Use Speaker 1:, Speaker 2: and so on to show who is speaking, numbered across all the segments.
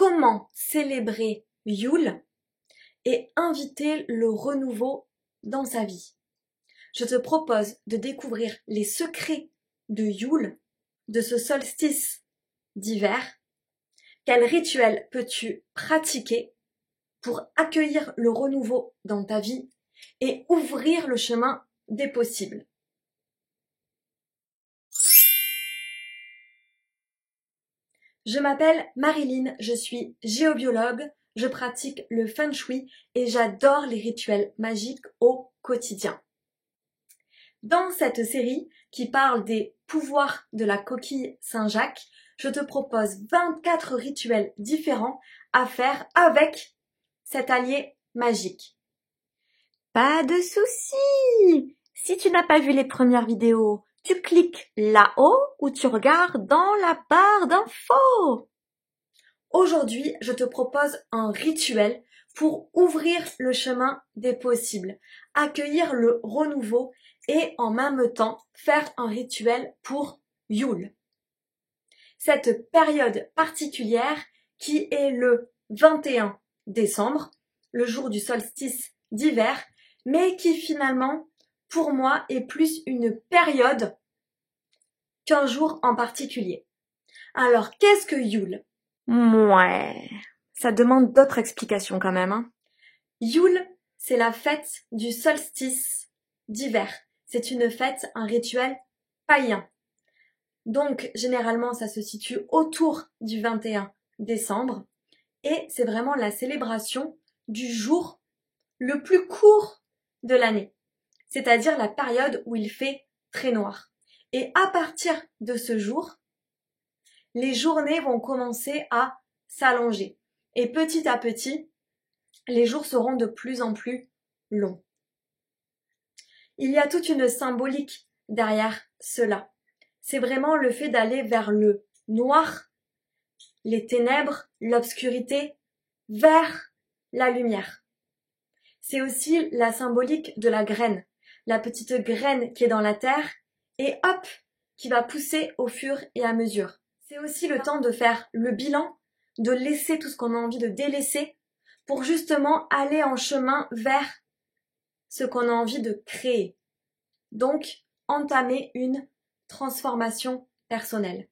Speaker 1: comment célébrer Yule et inviter le renouveau dans sa vie. Je te propose de découvrir les secrets de Yule, de ce solstice d'hiver. Quel rituel peux-tu pratiquer pour accueillir le renouveau dans ta vie et ouvrir le chemin des possibles? Je m'appelle Marilyn, je suis géobiologue, je pratique le feng shui et j'adore les rituels magiques au quotidien. Dans cette série qui parle des pouvoirs de la coquille Saint-Jacques, je te propose 24 rituels différents à faire avec cet allié magique.
Speaker 2: Pas de souci! Si tu n'as pas vu les premières vidéos, tu cliques là-haut ou tu regardes dans la barre d'infos.
Speaker 1: Aujourd'hui, je te propose un rituel pour ouvrir le chemin des possibles, accueillir le renouveau et en même temps faire un rituel pour Yule. Cette période particulière qui est le 21 décembre, le jour du solstice d'hiver, mais qui finalement, pour moi, est plus une période qu'un jour en particulier. Alors, qu'est-ce que Yule?
Speaker 2: Ouais, ça demande d'autres explications quand même, hein.
Speaker 1: Yule, c'est la fête du solstice d'hiver. C'est une fête, un rituel païen. Donc, généralement, ça se situe autour du 21 décembre et c'est vraiment la célébration du jour le plus court de l'année, c'est-à-dire la période où il fait très noir. Et à partir de ce jour, les journées vont commencer à s'allonger et petit à petit, les jours seront de plus en plus longs. Il y a toute une symbolique derrière cela. C'est vraiment le fait d'aller vers le noir, les ténèbres, l'obscurité, vers la lumière. C'est aussi la symbolique de la graine, la petite graine qui est dans la terre et hop, qui va pousser au fur et à mesure. C'est aussi le temps de faire le bilan, de laisser tout ce qu'on a envie de délaisser pour justement aller en chemin vers ce qu'on a envie de créer. Donc, entamer une transformation personnelle.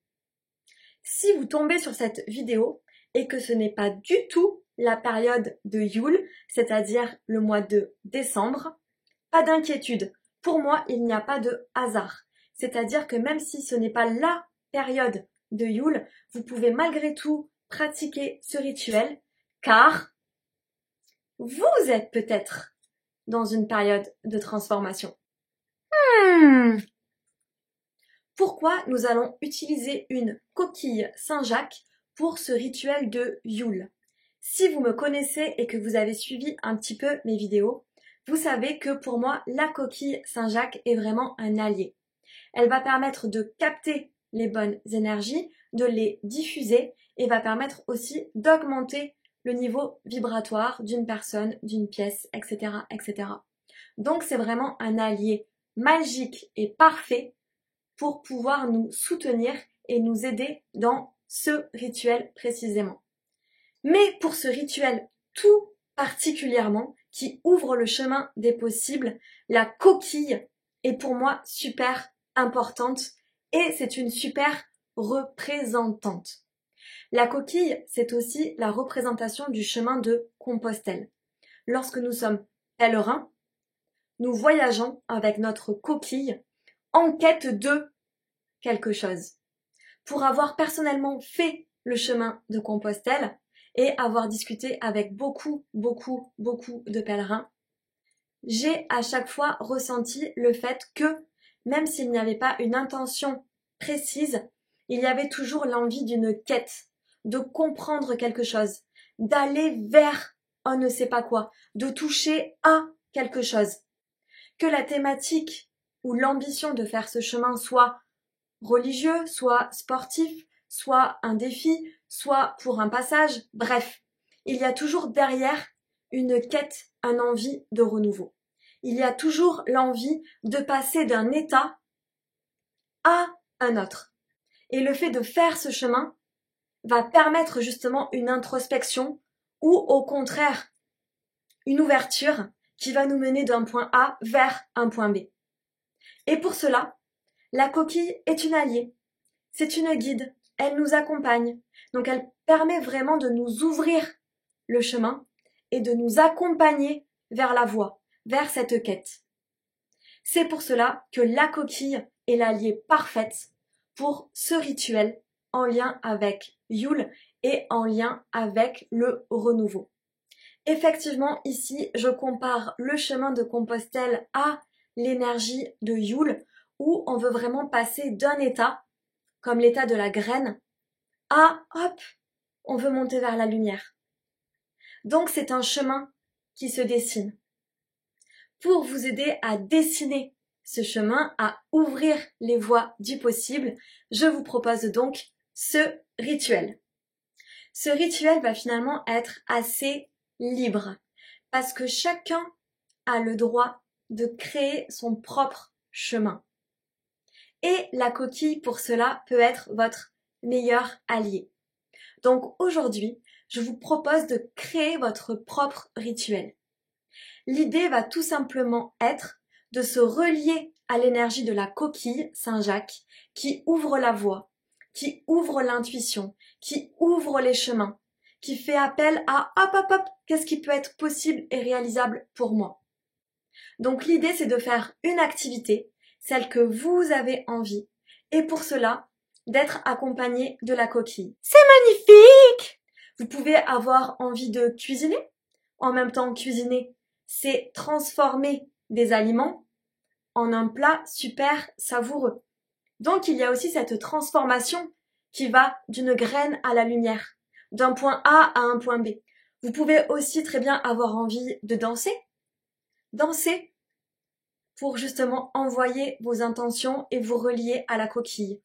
Speaker 1: Si vous tombez sur cette vidéo et que ce n'est pas du tout la période de Yule, c'est-à-dire le mois de décembre, pas d'inquiétude. Pour moi, il n'y a pas de hasard. C'est-à-dire que même si ce n'est pas la période de Yule, vous pouvez malgré tout pratiquer ce rituel car vous êtes peut-être dans une période de transformation. Pourquoi nous allons utiliser une coquille Saint-Jacques pour ce rituel de Yule? Si vous me connaissez et que vous avez suivi un petit peu mes vidéos, vous savez que pour moi, la coquille Saint-Jacques est vraiment un allié. Elle va permettre de capter les bonnes énergies, de les diffuser et va permettre aussi d'augmenter le niveau vibratoire d'une personne, d'une pièce, etc., etc. Donc c'est vraiment un allié magique et parfait pour pouvoir nous soutenir et nous aider dans ce rituel précisément. Mais pour ce rituel tout particulièrement, qui ouvre le chemin des possibles, la coquille est pour moi super importante et c'est une super représentante. La coquille, c'est aussi la représentation du chemin de Compostelle. Lorsque nous sommes pèlerins, nous voyageons avec notre coquille en quête de quelque chose. Pour avoir personnellement fait le chemin de Compostelle et avoir discuté avec beaucoup de pèlerins, j'ai à chaque fois ressenti le fait que, même s'il n'y avait pas une intention précise, il y avait toujours l'envie d'une quête, de comprendre quelque chose, d'aller vers on ne sait pas quoi, de toucher à quelque chose. Que la thématique ou l'ambition de faire ce chemin soit religieux, soit sportif, soit un défi, soit pour un passage, bref, il y a toujours derrière une quête, une envie de renouveau. Il y a toujours l'envie de passer d'un état à un autre. Et le fait de faire ce chemin va permettre justement une introspection ou au contraire une ouverture qui va nous mener d'un point A vers un point B. Et pour cela, la coquille est une alliée, c'est une guide, elle nous accompagne, donc elle permet vraiment de nous ouvrir le chemin et de nous accompagner vers la voie, vers cette quête. C'est pour cela que la coquille est l'alliée parfaite pour ce rituel en lien avec Yule et en lien avec le renouveau. Effectivement, ici, je compare le chemin de Compostelle à l'énergie de Yule, où on veut vraiment passer d'un état, comme l'état de la graine, à, hop, on veut monter vers la lumière. Donc c'est un chemin qui se dessine. Pour vous aider à dessiner ce chemin, à ouvrir les voies du possible, je vous propose donc ce rituel. Ce rituel va finalement être assez libre, parce que chacun a le droit de créer son propre chemin. Et la coquille, pour cela, peut être votre meilleur allié. Donc aujourd'hui, je vous propose de créer votre propre rituel. L'idée va tout simplement être de se relier à l'énergie de la coquille Saint-Jacques qui ouvre la voie, qui ouvre l'intuition, qui ouvre les chemins, qui fait appel à hop, qu'est-ce qui peut être possible et réalisable pour moi. Donc l'idée c'est de faire une activité, celle que vous avez envie, et pour cela, d'être accompagné de la coquille.
Speaker 2: C'est magnifique!
Speaker 1: Vous pouvez avoir envie de cuisiner. En même temps, cuisiner, c'est transformer des aliments en un plat super savoureux. Donc il y a aussi cette transformation qui va d'une graine à la lumière, d'un point A à un point B. Vous pouvez aussi très bien avoir envie de danser. Danser pour justement envoyer vos intentions et vous relier à la coquille,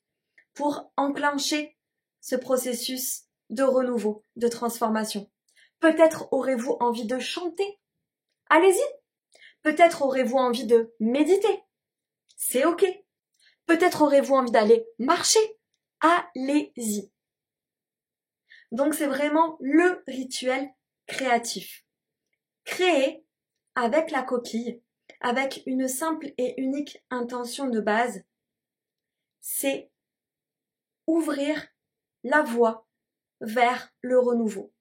Speaker 1: pour enclencher ce processus de renouveau, de transformation. Peut-être aurez-vous envie de chanter. Allez-y. Peut-être aurez-vous envie de méditer. C'est ok. Peut-être aurez-vous envie d'aller marcher. Allez-y. Donc c'est vraiment le rituel créatif. Créé avec la coquille, avec une simple et unique intention de base, c'est ouvrir la voie vers le renouveau.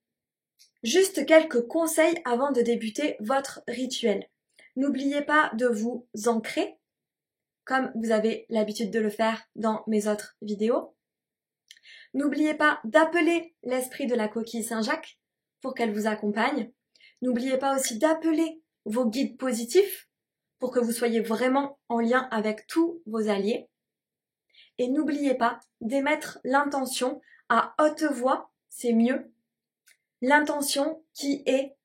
Speaker 1: Juste quelques conseils avant de débuter votre rituel. N'oubliez pas de vous ancrer, comme vous avez l'habitude de le faire dans mes autres vidéos. N'oubliez pas d'appeler l'esprit de la coquille Saint-Jacques pour qu'elle vous accompagne. N'oubliez pas aussi d'appeler vos guides positifs pour que vous soyez vraiment en lien avec tous vos alliés. Et n'oubliez pas d'émettre l'intention à haute voix, c'est mieux. L'intention qui est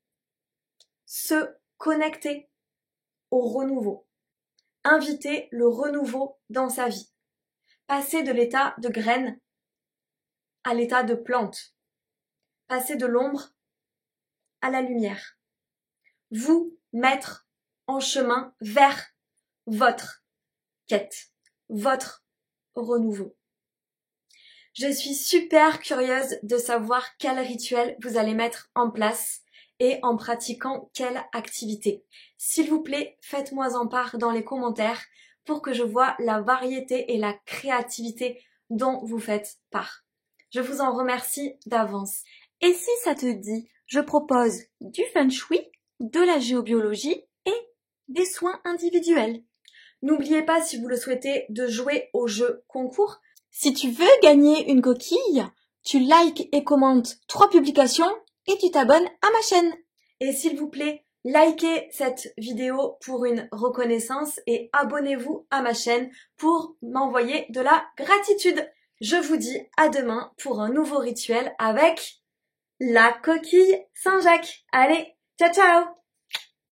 Speaker 1: se connecter au renouveau. Inviter le renouveau dans sa vie. Passer de l'état de graine à l'état de plante. Passer de l'ombre à la lumière. Vous mettre en chemin vers votre quête, votre renouveau. Je suis super curieuse de savoir quel rituel vous allez mettre en place et en pratiquant quelle activité. S'il vous plaît, faites-moi en part dans les commentaires pour que je vois la variété et la créativité dont vous faites part. Je vous en remercie d'avance.
Speaker 2: Et si ça te dit, je propose du feng shui, de la géobiologie et des soins individuels.
Speaker 1: N'oubliez pas, si vous le souhaitez, de jouer au jeu concours.
Speaker 2: Si tu veux gagner une coquille, tu likes et commentes 3 publications et tu t'abonnes à ma chaîne.
Speaker 1: Et s'il vous plaît, likez cette vidéo pour une reconnaissance et abonnez-vous à ma chaîne pour m'envoyer de la gratitude. Je vous dis à demain pour un nouveau rituel avec la coquille Saint-Jacques. Allez, ciao ciao!